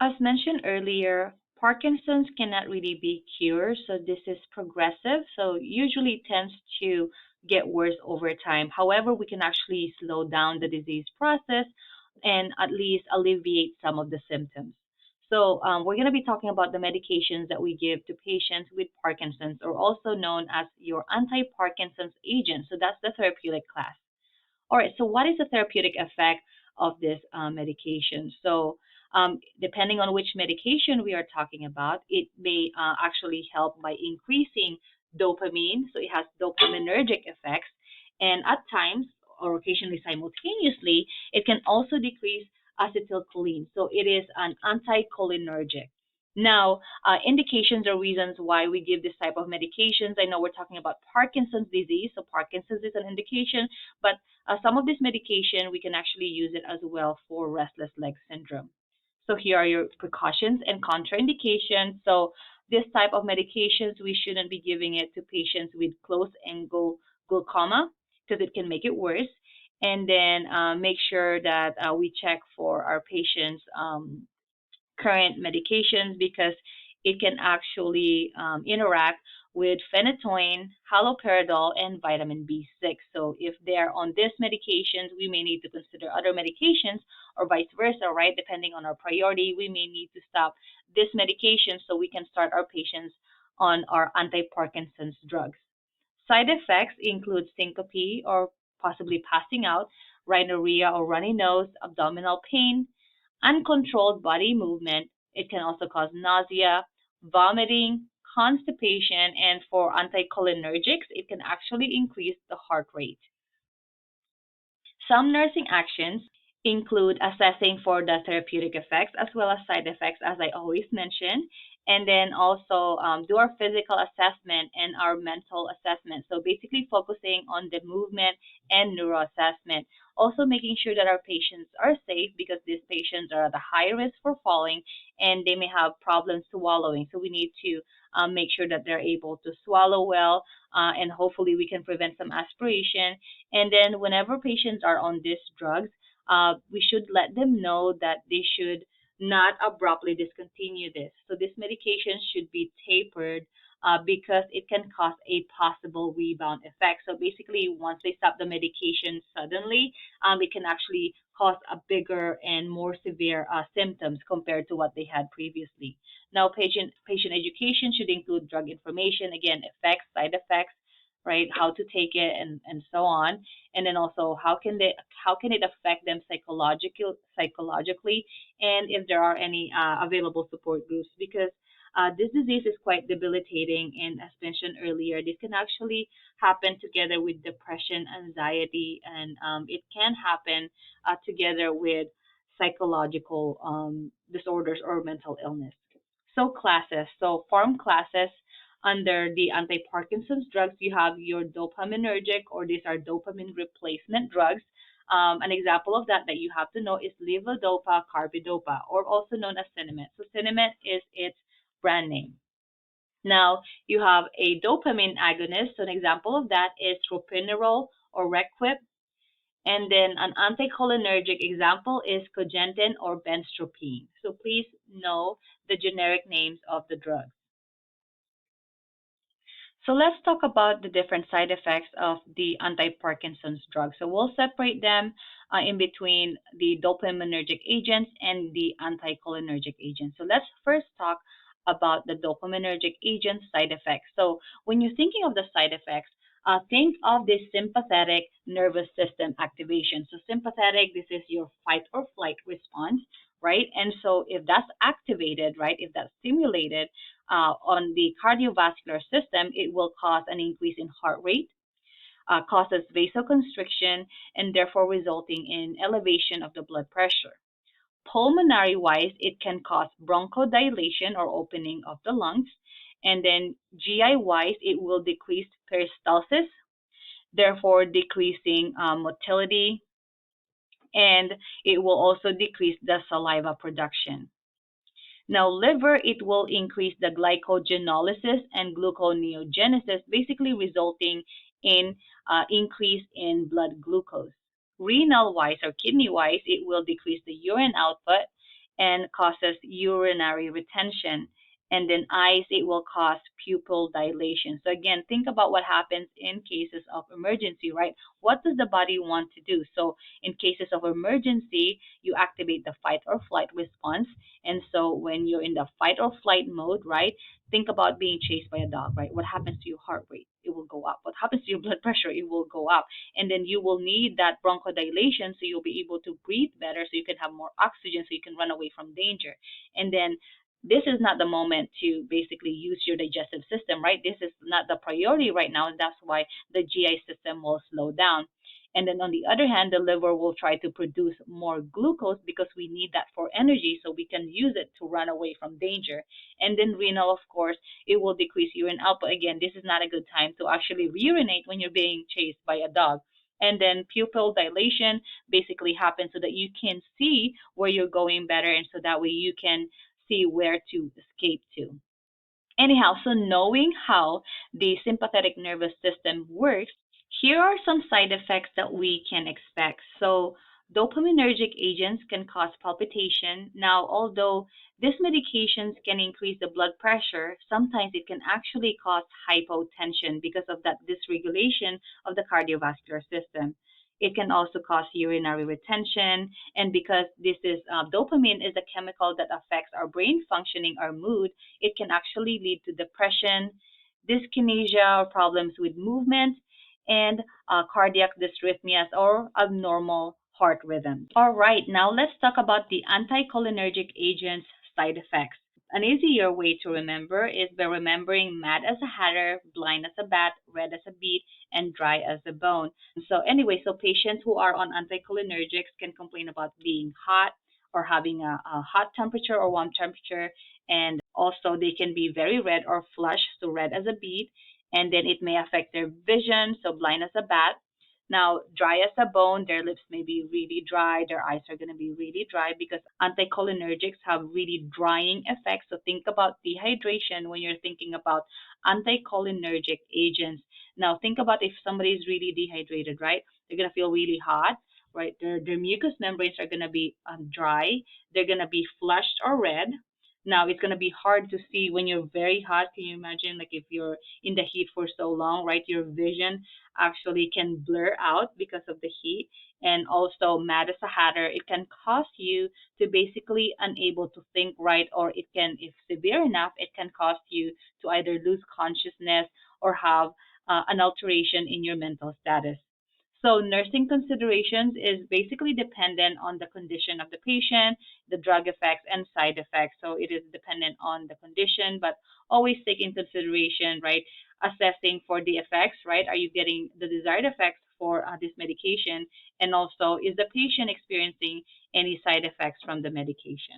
As mentioned earlier, Parkinson's cannot really be cured, so this is progressive, so usually it tends to get worse over time. However, we can actually slow down the disease process and at least alleviate some of the symptoms. So, we're going to be talking about the medications that we give to patients with Parkinson's, or also known as your anti-Parkinson's agent. So, that's the therapeutic class. All right, so what is the therapeutic effect of this medication? So, depending on which medication we are talking about, it may actually help by increasing dopamine. So, it has dopaminergic effects. And at times, or occasionally simultaneously, it can also decrease acetylcholine. So, it is an anticholinergic. Now, indications or reasons why we give this type of medications. I know we're talking about Parkinson's disease, so Parkinson's is an indication, but some of this medication, we can actually use it as well for restless leg syndrome. So here are your precautions and contraindications. So this type of medications, we shouldn't be giving it to patients with close angle glaucoma because it can make it worse. And then make sure that we check for our patients' current medications because it can actually interact with phenytoin, haloperidol, and vitamin B6. So if they're on these medications, we may need to consider other medications or vice versa, right? Depending on our priority, we may need to stop this medication so we can start our patients on our anti-Parkinson's drugs. Side effects include syncope or possibly passing out, rhinorrhea or runny nose, abdominal pain, uncontrolled body movement. It can also cause nausea, vomiting, constipation, and for anticholinergics, it can actually increase the heart rate. Some nursing actions include assessing for the therapeutic effects as well as side effects, as I always mention, and then also do our physical assessment and our mental assessment. So basically focusing on the movement and neuro assessment. Also making sure that our patients are safe because these patients are at a high risk for falling and they may have problems swallowing. So we need to make sure that they're able to swallow well and hopefully we can prevent some aspiration. And then whenever patients are on these drugs, we should let them know that they should not abruptly discontinue this. So this medication should be tapered because it can cause a possible rebound effect. So basically, once they stop the medication suddenly, it can actually cause a bigger and more severe symptoms compared to what they had previously. Now, patient education should include drug information, again, effects, side effects, right? How to take it and so on. And then also how can it affect them psychologically and if there are any available support groups because this disease is quite debilitating and as mentioned earlier, this can actually happen together with depression, anxiety, and it can happen together with psychological disorders or mental illness. So classes, so form classes under the anti-Parkinson's drugs, you have your dopaminergic or these are dopamine replacement drugs. An example of that you have to know is levodopa, carbidopa, or also known as Cinemet. So Cinemet is its brand name. Now you have a dopamine agonist. So an example of that is tropinirol or Requip. And then an anticholinergic example is cogentin or benztropine. So please know the generic names of the drugs. So let's talk about the different side effects of the anti-Parkinson's drugs. So we'll separate them in between the dopaminergic agents and the anticholinergic agents. So let's first talk about the dopaminergic agent side effects. So when you're thinking of the side effects, think of the sympathetic nervous system activation. So sympathetic, this is your fight or flight response, right? And so if that's activated, right, if that's stimulated, on the cardiovascular system, it will cause an increase in heart rate, causes vasoconstriction, and therefore resulting in elevation of the blood pressure. Pulmonary wise, it can cause bronchodilation or opening of the lungs. And then GI wise, it will decrease peristalsis, therefore decreasing motility, and it will also decrease the saliva production. Now, liver, it will increase the glycogenolysis and gluconeogenesis, basically resulting in increase in blood glucose. Renal wise or kidney wise, it will decrease the urine output and causes urinary retention. And then eyes, it will cause pupil dilation. So again, think about what happens in cases of emergency, right? What does the body want to do? So in cases of emergency, you activate the fight or flight response. And so when you're in the fight or flight mode, right, think about being chased by a dog, right? What happens to your heart rate? It will go up. What happens to your blood pressure? It will go up. And then you will need that bronchodilation so you'll be able to breathe better, so you can have more oxygen, so you can run away from danger. And then this is not the moment to basically use your digestive system, right? This is not the priority right now, and that's why the GI system will slow down. And then on the other hand, the liver will try to produce more glucose because we need that for energy so we can use it to run away from danger. And then renal, of course, it will decrease urine output. Again, this is not a good time to actually urinate when you're being chased by a dog. And then pupil dilation basically happens so that you can see where you're going better, and so that way you can see where to escape to. Anyhow, so knowing how the sympathetic nervous system works, here are some side effects that we can expect. So, dopaminergic agents can cause palpitation. Now, although these medications can increase the blood pressure, sometimes it can actually cause hypotension because of that dysregulation of the cardiovascular system. It can also cause urinary retention, and because this is dopamine is a chemical that affects our brain functioning, our mood, it can actually lead to depression, dyskinesia, or problems with movement, and cardiac dysrhythmias or abnormal heart rhythm. All right, now let's talk about the anticholinergic agents' side effects. An easier way to remember is by remembering mad as a hatter, blind as a bat, red as a beet, and dry as a bone. So anyway, so patients who are on anticholinergics can complain about being hot or having a hot temperature or warm temperature, and also they can be very red or flush, so red as a beet, and then it may affect their vision, so blind as a bat. Now, dry as a bone, their lips may be really dry, their eyes are going to be really dry because anticholinergics have really drying effects. So think about dehydration when you're thinking about anticholinergic agents. Now, think about if somebody is really dehydrated, right? They're going to feel really hot, right? Their mucous membranes are going to be dry. They're going to be flushed or red. Now, it's going to be hard to see when you're very hot. Can you imagine, like, if you're in the heat for so long, right? Your vision actually can blur out because of the heat. And also, mad as a hatter, it can cause you to basically unable to think right, or it can, if severe enough, it can cause you to either lose consciousness or have an alteration in your mental status. So nursing considerations is basically dependent on the condition of the patient, the drug effects, and side effects. So it is dependent on the condition, but always take in consideration, right? Assessing for the effects, right? Are you getting the desired effects for this medication? And also, is the patient experiencing any side effects from the medication?